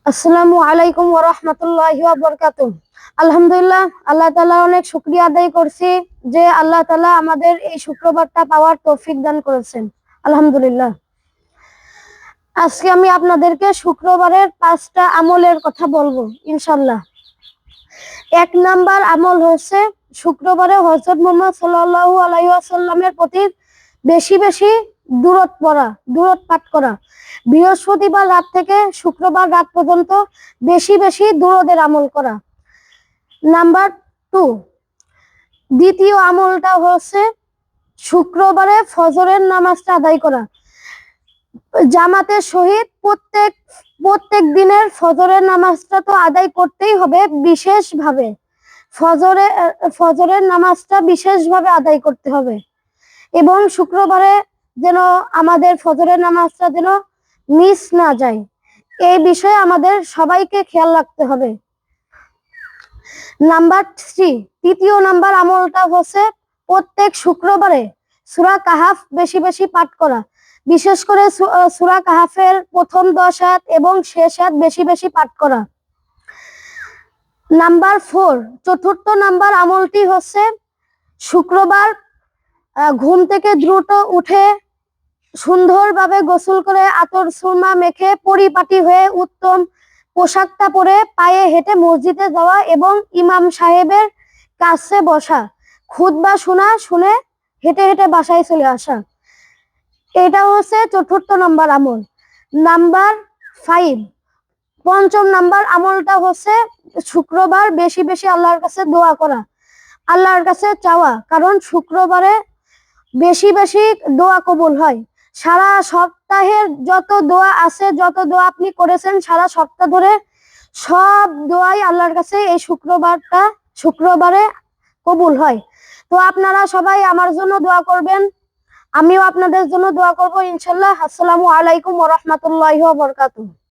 আসসালামু আলাইকুম ওয়া রাহমাতুল্লাহি ওয়া বারাকাতুহু। আলহামদুলিল্লাহ, আল্লাহ তাআলা অনেক শুকরিয়া আদায় করছি যে আল্লাহ তাআলা আমাদের এই শুক্রবারটা পাওয়ার তৌফিক দান করেছেন। আলহামদুলিল্লাহ। আজকে আমি আপনাদেরকে শুক্রবারের 5টা আমলের কথা বলবো ইনশাআল্লাহ। 1 নাম্বার আমল হচ্ছে শুক্রবারে হযরত মুহাম্মদ সাল্লাল্লাহু আলাইহি ওয়াসাল্লামের প্রতি বেশি বেশি দুরূদ পাঠ করা। বৃহস্পতিবার রাত থেকে শুক্রবার রাত পর্যন্ত বেশি বেশি দুরূদের আমল করা। নাম্বার 2, দ্বিতীয় আমলটা হচ্ছে শুক্রবারে ফজরের নামাজটা আদায় করা। জামাতের সহিত প্রত্যেক দিনের ফজরের নামাজটা তো আদায় করতেই হবে বিশেষভাবে। ফজরের নামাজটা বিশেষভাবে আদায় করতে হবে এবং শুক্রবারে যেন আমাদের ফজরের নামাজটা যেন মিস না যায়, এই বিষয়ে আমাদের সবাইকে খেয়াল রাখতে হবে। নাম্বার 3, তৃতীয় নাম্বার আমলটা হচ্ছে প্রত্যেক শুক্রবারে সূরা কাহাফ বেশি বেশি পাঠ করা। বিশেষ করে সূরা কাহাফের প্রথম 10 আয়াত এবং শেষ আয়াত বেশি বেশি পাঠ করা। নাম্বার 4, চতুর্থ নাম্বার আমলটি হচ্ছে শুক্রবার ঘুম থেকে দ্রুত উঠে সুন্দরভাবে গোসল করে আতর সুরমা মেখে পরিপাটি হয়ে উত্তম পোশাকটা পরে পায়ে হেঁটে মসজিদে যাওয়া এবং ইমাম সাহেবের কাছে বসা, খুতবা শুনে হেঁটে হেঁটে বাসায় চলে আসা। এটা হচ্ছে চতুর্থ নম্বর আমল। নাম্বার 5, পঞ্চম নাম্বার আমলটা হচ্ছে শুক্রবার বেশি বেশি আল্লাহর কাছে দোয়া করা, আল্লাহর কাছে চাওয়া, কারণ শুক্রবারে বেশি বেশি দোয়া কবুল হয়। সারা সপ্তাহের যত দোয়া আছে, যত দোয়া আপনি করেছেন সারা সপ্তাহ ধরে, সব দোয়াই আল্লাহর কাছে এই শুক্রবারে কবুল হয়। তো আপনারা সবাই আমার জন্য দোয়া করবেন, আমিও আপনাদের জন্য দোয়া করব ইনশাআল্লাহ। আসসালামু আলাইকুম ওয়া রাহমাতুল্লাহি ওয়া বারাকাতুহু।